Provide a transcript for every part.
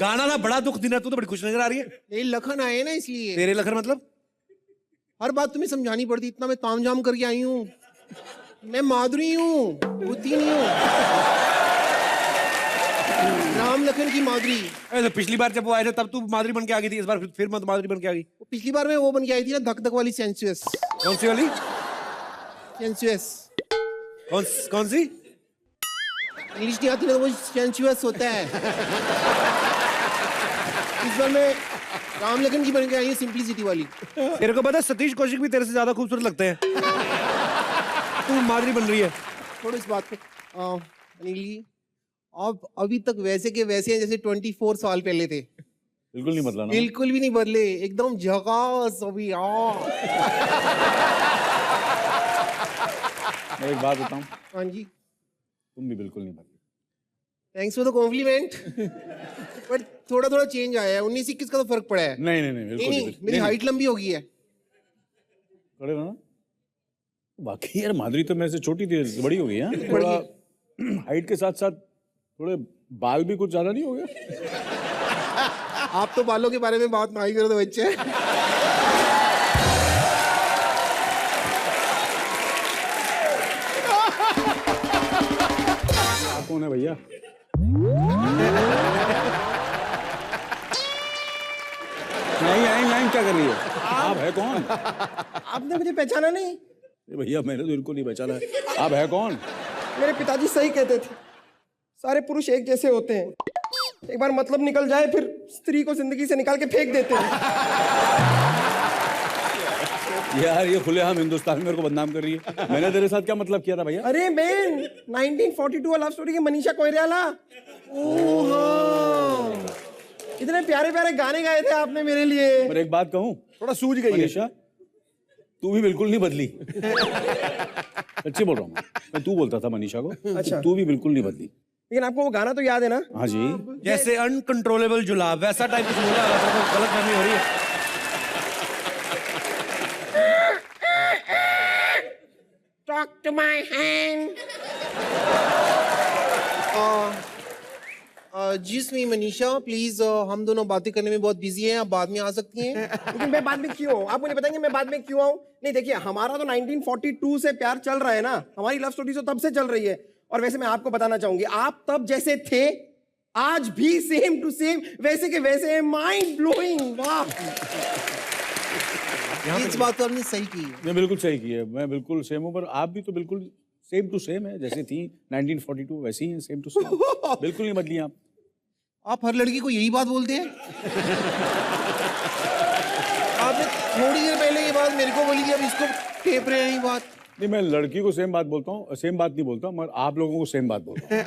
गाना ना बड़ा दुख देना, तू तो बड़ी खुश नजर आ रही है। मेरी लखन आए ना इसलिए। तेरे लखन मतलब? हर बात तुम्हें समझानी पड़ती, इतना मैं तामझाम करके आई हूँ। मैं माधुरी हूँ, बुद्धि नहीं हूँ। राम लखन की माधुरी। ऐसे पिछली बार जब वो आए थे तब तू माधुरी बन के आ गई थी, इस बार फिर मत माधुरी बन के आ गई। पिछली बार मैं वो बन के आई थी ना, धक धक वाली सेंसुअस। कौन सी वाली? सेंसुअस। कौन सी? इंग्लिश नहीं आती ना, तो वो सेंसुअस होता है। इस बार मैं राम लखन की बन के आई हूँ, सिंपलिसिटी वाली। तेरे को पता है सतीश कौशिक भी तेरे से ज्यादा खूबसूरत लगते हैं। तू माधुरी बन रही है। छोड़ो इस बात को। अनिल जी, आप अभी तक वैसे के वैसे हैं जैसे 24 साल पहले थे। बिल्कुल नहीं बदला ना? बिल्कुल भी नहीं बदले, एकदम झकास अभी। मैं एक बात बताऊं, हाँ जी। तुम भी बिल्कुल नहीं बदली। Thanks for the compliment. But थोड़ा थोड़ा चेंज आया है, 19-21 का तो फर्क पड़ा है। नहीं नहीं नहीं, बिल्कुल नहीं, मेरी हाइट लंबी हो गई है। खड़े रहो ना। बाकी यार माधुरी तो मेरे से छोटी थी, बड़ी हो गई है थोड़ा। हाइट के साथ साथ थोड़े बाल भी कुछ ज्यादा नहीं हो गया? आप तो बालों के बारे में बात ना ही करो तो बच्चे। आप कौन है भैया? नहीं क्या कर रही है? आप है कौन? आपने मुझे पहचाना नहीं? भैया मैंने तो इनको नहीं पहचाना है। आप है कौन? मेरे पिताजी सही कहते थे, सारे पुरुष एक जैसे होते हैं। एक बार मतलब निकल जाए फिर स्त्री को जिंदगी से निकाल के फेंक देते हैं। यार ये खुलेआम हिंदुस्तान में मेरे को बदनाम कर रही है। मैंने तेरे साथ क्या मतलब किया था भैया? अरे मैं 1942 लव स्टोरी की मनीषा कोइराला। इतने प्यारे प्यारे गाने गाए थे आपने मेरे लिए। पर एक बात कहूं, थोड़ा सूझ गई है। मनीषा तू भी बिल्कुल नहीं बदली। सच्ची बोल रहा हूँ मैं तू बोलता था मनीषा को। अच्छा। तू भी बिल्कुल नहीं बदली। लेकिन आपको वो गाना तो याद है ना? हाँ जी। जैसे अनकंट्रोलेबल जुलाब, वैसा टाइप कुछ बोला है, तो गलत फहमी हो रही है। Talk to my hand. जिसमें मनीषा प्लीज, हम दोनों बातें करने में बहुत बिजी हैं, आप बाद में आ सकती हैं। लेकिन मैं बाद में क्यों आऊं? आप मुझे बताएंगे मैं बाद में क्यों आऊं? नहीं देखिए, हमारा तो 1942 से प्यार चल रहा है ना, हमारी लव स्टोरी तो तब से चल रही है। और वैसे मैं आपको बताना चाहूंगी, आप तब जैसे थे आज भी सेम टू सेम वैसे के वैसे। Mind blowing. वाह, इस बात तो आपने सही की है। मैं बिल्कुल सही की है, मैं बिल्कुल सेम हूँ। पर आप भी तो बिल्कुल सेम टू सेम है, जैसे थी 1942 वैसे ही है, सेम टू सेम। बिल्कुल नहीं बदली आप। आप हर लड़की को यही बात बोलते हैं? आपने थोड़ी देर पहले ये बात मेरे को बोली थी, अब इसको टेप रहे हैं ये बात। नहीं मैं लड़की को सेम बात बोलता हूँ, सेम बात नहीं बोलता, मगर आप लोगों को सेम बात बोलता हूँ।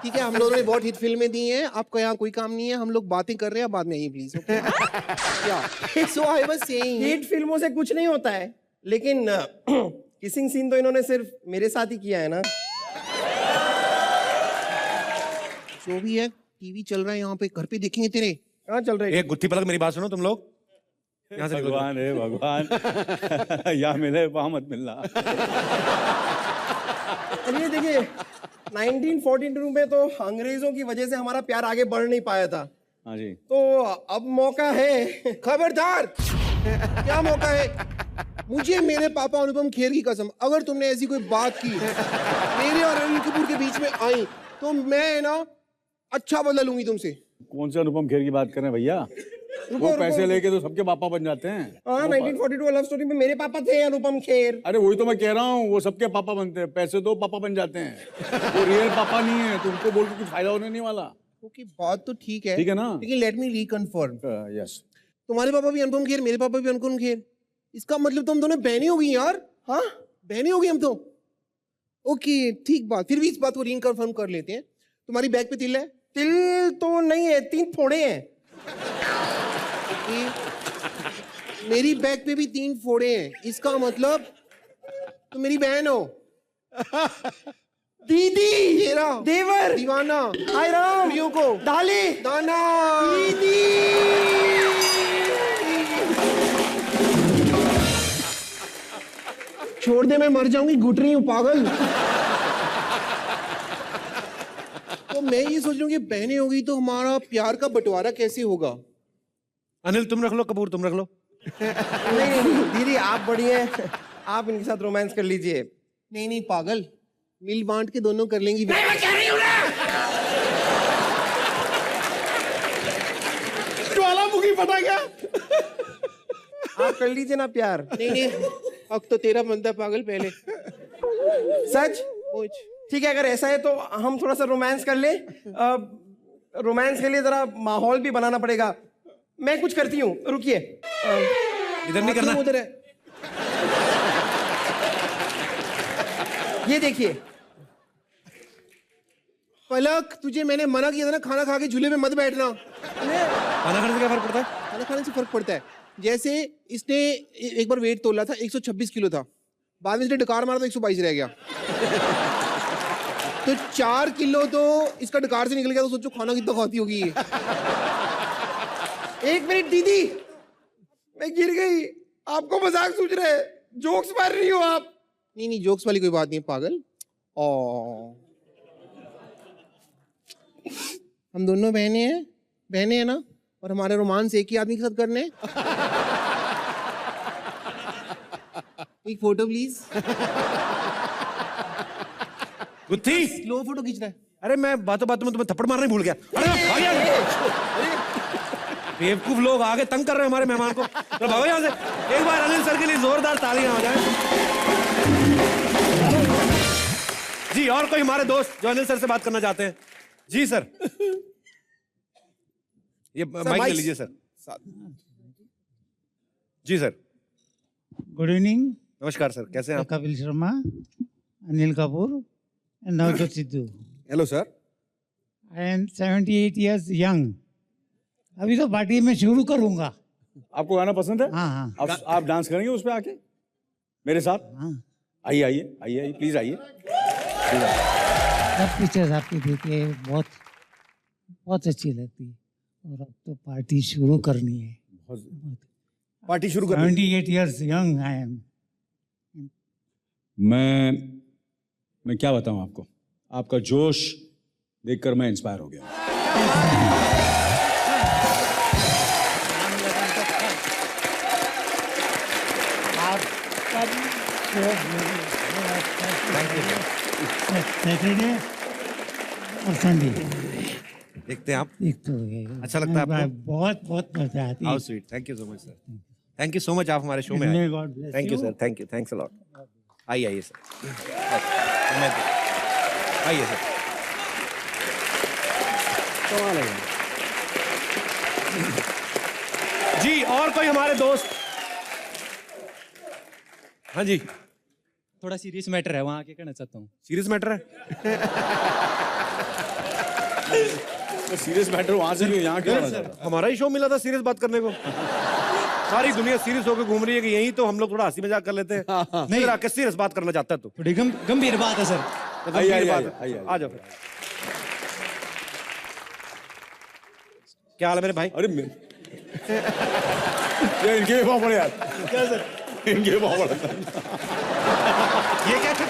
ठीक है, हम लोगों ने बहुत हिट फिल्में दी हैं, आपका यहाँ कोई काम नहीं है, हम लोग बातें कर रहे हैं, बाद में आइए प्लीज। क्या? सो आई वाज सेइंग, हिट फिल्मों से कुछ नहीं होता है, लेकिन किसिंग सीन तो इन्होंने सिर्फ मेरे साथ ही किया है ना। जो भी है, टीवी चल रहा है यहाँ पे, घर पे देखेंगे तेरे। कहाँ चल रहे? एक गुत्थी पलक मेरी बात सुनो तुम लोग। यहाँ से भगवान है भगवान। या मिले वहां मत मिलना। चलिए देखिए, 1942 में तो अंग्रेजों की वजह से हमारा प्यार आगे बढ़ नहीं पाया था। हाँ जी। तो अब मौका है। खबरदार! क्या मौका है? मुझे मेरे पापा अनुपम खेर की कसम, अगर तुमने ऐसी कोई बात की मेरे और अनिल कपूर के बीच में आई तो मैं ना अच्छा बदला लूंगी तुमसे। कौन से अनुपम खेर की बात कर रहे हैं भैया? वो पैसे लेके तो सबके पापा बन जाते हैं। हाँ, 1942 लव स्टोरी में मेरे पापा थे अनुपम खेर। अरे वही तो मैं कह रहा हूँ, वो सबके पापा बनते हैं, पैसे दो पापा बन जाते हैं। वो रियल पापा नहीं है, तुमको बोल के कुछ फायदा होने नहीं वाला। ओके, बात तो ठीक है ना? लेकिन लेट मी रिकन्फर्म। यस। तुम्हारे पापा भी अनुपम खेर, मेरे पापा भी अनुपम खेर, इसका मतलब तो हम दोनों बहनें हो गई यार। हाँ, बहनें हो गई हम तो। ओके ठीक बात, फिर भी इस बात को रिकन्फर्म कर लेते हैं। तुम्हारी बैग पे तिल है? तिल तो नहीं है, 3 फोड़े हैं। मेरी बैग पे भी 3 फोड़े हैं, इसका मतलब तुम मेरी बहन हो। दीदी, तेरा देवर, दीवाना, हाय राम, प्रियो को डाली, दाना, दीदी। छोड़ दे, मैं मर जाऊंगी, घुट रही हूँ पागल। तो मैं ये सोच रहा हूँ कि बहनें होगी तो हमारा प्यार का बंटवारा कैसे होगा? अनिल तुम रख लो, कपूर तुम रख लो। नहीं दीदी आप बड़ी हैं, आप इनके साथ रोमांस कर लीजिए। नहीं नहीं पागल, मिल बांट के दोनों कर लेंगी। ज्वालामुखी फटा गया। आप कर लीजिए ना प्यार। नहीं नहीं, हक तो तेरा बनता है पागल पहले। सच? पूछ। ठीक है, अगर ऐसा है तो हम थोड़ा सा रोमांस कर ले। रोमांस के लिए जरा माहौल भी बनाना पड़ेगा। मैं कुछ करती हूँ, रुकिए। इधर नहीं करना। उधर है। ये देखिए। पलक, तुझे मैंने मना किया था ना खाना खा के झूले में मत बैठना। खाना खाने से क्या फर्क पड़ता है? खाना खाने से फर्क पड़ता है। जैसे इसने एक बार वेट तोला था, 126 किलो था, बाद में इसने डकार मारा तो 122 रह गया। तो 4 किलो तो इसका डकार से निकल गया, तो सोचो खाना कितना खाती होगी ये। एक मिनट दीदी, मैं गिर गई। आपको मजाक सूझ रहे हैं, जोक्स मार रही हो आप। नहीं नहीं, जोक्स वाली कोई बात नहीं है पागल। ओ, हम दोनों बहनें हैं ना, और हमारे रोमांस एक ही आदमी के साथ करने हैं। एक फोटो प्लीज। गुत्थी, स्लो फोटो खींचना है। अरे मैं बातों बातों में तुम्हें थप्पड़ मारने भूल गया। अरे भाग यहाँ। बेवकूफ लोग आगे तंग कर रहे हैं हमारे मेहमान को। तो भागो यहाँ से। एक बार अनिल सर के लिए जोरदार तालियां हो जाए। जी, और कोई हमारे दोस्त जो अनिल सर से बात करना चाहते हैं? जी सर, ये माइक ले लीजिए सर। जी सर। Good evening. नमस्कार सर, कैसे हैं आप? Kapil Sharma, Anil Kapoor and Navjot Sidhu. Hello sir. I am 78 years young. अभी तो पार्टी में शुरू करूंगा। आपको गाना पसंद है? हाँ हाँ आप डांस करेंगे उस पे आके मेरे साथ? हाँ। आइए आइए आइए आइए, प्लीज आइए। सब पिक्चर्स आपकी देखे बहुत बहुत अच्छी लगती है, और अब तो पार्टी शुरू करनी है। पार्टी शुरू कर। 78 years यंग आई एम। मैं क्या बताऊं आपको, आपका जोश देखकर मैं इंस्पायर हो गया। सैटरडे और संडे देखते हैं आप? एक तो अच्छा लगता है आपको? बहुत बहुत मजा आती है। How sweet, thank you so much sir. Thank you so much, आप हमारे शो में आए। God bless thank you you. Sir, thank you, thanks a lot. आइए सर, आइए सर। जी, और कोई हमारे दोस्त? हाँ जी। थोड़ा सीरियस मैटर है, वहाँ आके कहना चाहता हूँ। सीरियस मैटर है? तो सीरियस मैटर वहां से भी यहाँ क्यों? हमारा ही शो मिला था सीरियस बात करने को। सारी दुनिया सीरियस होकर घूम रही है कि यहीं तो हम लोग थोड़ा हंसी मजाक कर लेते हैं। नहीं, आके सीरियस बात करना चाहता है तू? थोड़ी गंभीर बात है सर। तो गंभीर बात है। आ जाओ फिर। क्या हाल है मेरे भाई? अरे यार इनके भी बहुत बड़े यार। क्या सर? इनके भी बहुत बड़े। ये क्या था?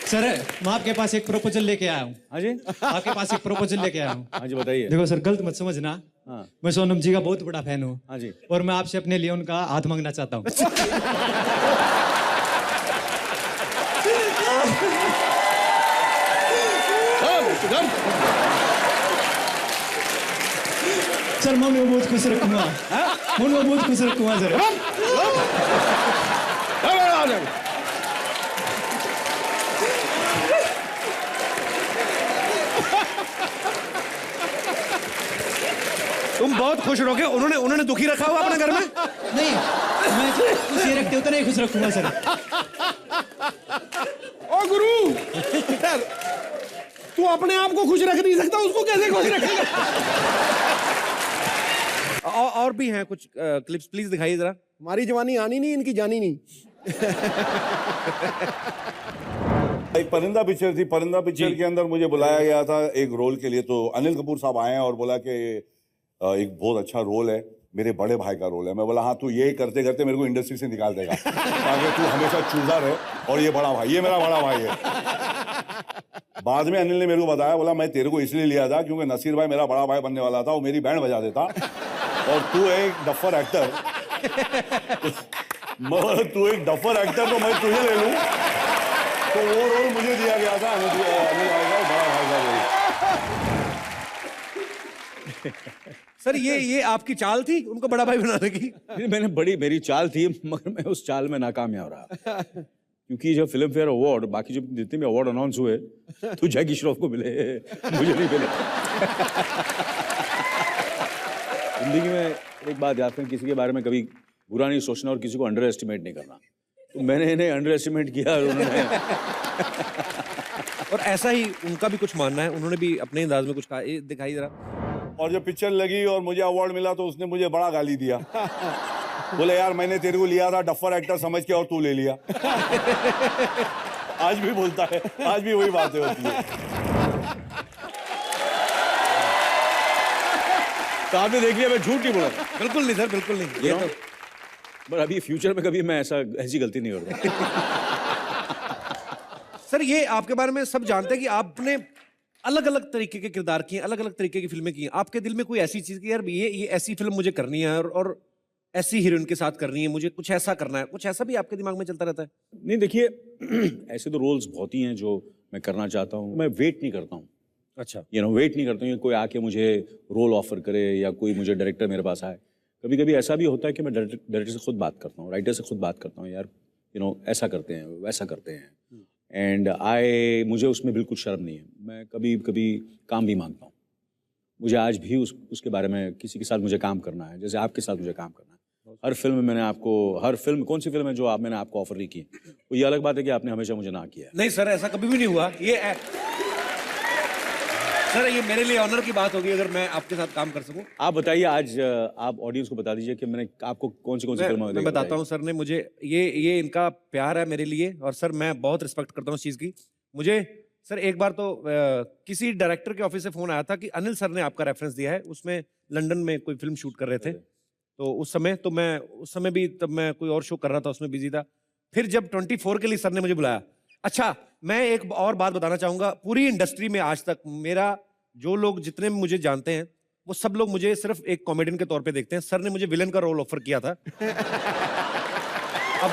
सर मैं आपके पास एक प्रपोजल लेके आया हूँ। हाँ जी, आपके पास एक प्रपोजल लेके आया हूँ। हाँ जी बताइए। देखो सर, गलत मत समझना। हाँ। मैं सोनम जी का बहुत बड़ा फैन हूँ। हाँ जी। और मैं आपसे अपने लिए उनका हाथ मांगना चाहता हूँ। सर मैं उनको बहुत खुश रखूंगा। मैं उनको बहुत खुश रखूंगा सर। तुम बहुत खुश रहोगे। उन्होंने दुखी रखा हुआ अपने घर में? नहीं, मैं खुशी रखते उतना ही खुश रखूंगा सर। ओ गुरु, तू अपने आप को खुश रख नहीं सकता, उसको कैसे खुश रखेगा? और भी हैं कुछ क्लिप्स, प्लीज दिखाइए जरा। हमारी जवानी आनी नहीं, इनकी जानी नहीं। एक परिंदा पिक्चर थी, परिंदा पिक्चर के अंदर मुझे बुलाया गया था एक रोल के लिए। तो अनिल कपूर साहब आए हैं और बोला कि एक बहुत अच्छा रोल है, मेरे बड़े भाई का रोल है। मैं बोला हाँ, तू ये करते करते मेरे को इंडस्ट्री से निकाल देगा ताकि तू हमेशा चूजा रहे, और ये बड़ा भाई, ये मेरा बड़ा भाई है। बाद में अनिल ने मेरे को बताया, बोला मैं तेरे को इसलिए लिया था क्योंकि नसीर भाई मेरा बड़ा भाई बनने वाला था, वो मेरी बैंड बजा देता और तू एक डफर एक्टर तू एक डफर एक्टर तो मैं तुझे ले लूं, तो वो रोल मुझे दिया गया था अनिल भाई का बड़ा भाई का रोल। सर ये आपकी चाल थी उनको बड़ा भाई बनाने की? मेरी चाल थी, मगर मैं उस चाल में नाकामयाब रहा। क्योंकि जब फिल्म फेयर अवार्ड, बाकी जब जितने भी अवार्ड अनाउंस हुए तो जैकी श्रॉफ को मिले, मुझे नहीं मिले। जिंदगी में एक बात याद करें, किसी के बारे में कभी बुरा नहीं सोचना और किसी को अंडर एस्टिमेट नहीं करना। तो मैंने इन्हें अंडर एस्टिमेट किया और उन्होंने और ऐसा ही उनका भी कुछ मानना है, उन्होंने भी अपने अंदाज में कुछ कहा। ये दिखाई जरा। और जब पिक्चर लगी और मुझे अवार्ड मिला तो उसने मुझे बड़ा गाली दिया, बोले यार मैंने तेरे को लिया था डफर एक्टर समझ के और तू ले लिया। आज भी बोलता है, आज भी वही बातें होती है। तो आपने देख लिया मैं झूठ नहीं बोला। बिल्कुल नहीं सर, बिल्कुल नहीं। ये तो पर अभी फ्यूचर में कभी मैं ऐसी गलती नहीं करूंगा। सर ये आपके बारे में सब जानते हैं कि आपने अलग अलग तरीके के किरदार किए, अलग अलग तरीके की फिल्में की हैं। आपके दिल में कोई ऐसी चीज की यार ये ऐसी फिल्म मुझे करनी है और ऐसी हीरोइन के साथ करनी है, मुझे कुछ ऐसा करना है, कुछ ऐसा भी आपके दिमाग में चलता रहता है? नहीं देखिए, ऐसे तो रोल्स बहुत ही हैं जो मैं करना चाहता हूँ। मैं वेट नहीं करता हूँ, अच्छा वेट नहीं करता हूँ कि कोई आके मुझे रोल ऑफर करे या कोई मुझे डायरेक्टर मेरे पास आए। कभी कभी ऐसा भी होता है कि मैं डायरेक्टर से खुद बात करता हूँ, राइटर से खुद बात करता हूँ, यार ऐसा करते हैं, वैसा करते हैं। एंड मुझे उसमें बिल्कुल शर्म नहीं है। मैं कभी कभी काम भी मांगता हूँ। मुझे आज भी उसके बारे में, किसी के साथ मुझे काम करना है, जैसे आपके साथ मुझे काम करना है। हर फिल्म में मैंने आपको, हर फिल्म, कौन सी फिल्म है जो मैंने आपको ऑफर नहीं की, वो ये अलग बात है कि आपने हमेशा मुझे ना किया। नहीं सर, ऐसा कभी भी नहीं हुआ। सर ये मेरे लिए ऑनर की बात होगी अगर मैं आपके साथ काम कर सकूं। आप बताइए, आज आप ऑडियंस को बता दीजिए कि मैंने आपको कौन सी फिल्म मैं बताता हूं। सर ने मुझे ये इनका प्यार है मेरे लिए, और सर मैं बहुत रिस्पेक्ट करता हूं इस चीज की। मुझे सर एक बार तो किसी डायरेक्टर के ऑफिस से फोन आया था कि अनिल सर ने आपका रेफरेंस दिया है, उसमें लंदन में कोई फिल्म शूट कर रहे थे। तो उस समय भी तब मैं कोई और शो कर रहा था, उसमें बिजी था। फिर जब 24 के लिए सर ने मुझे बुलाया। अच्छा, मैं एक और बात बताना चाहूंगा, पूरी इंडस्ट्री में आज तक मेरा जो लोग जितने मुझे जानते हैं वो सब लोग मुझे सिर्फ एक कॉमेडियन के तौर पे देखते हैं। सर ने मुझे विलन का रोल ऑफर किया था। अब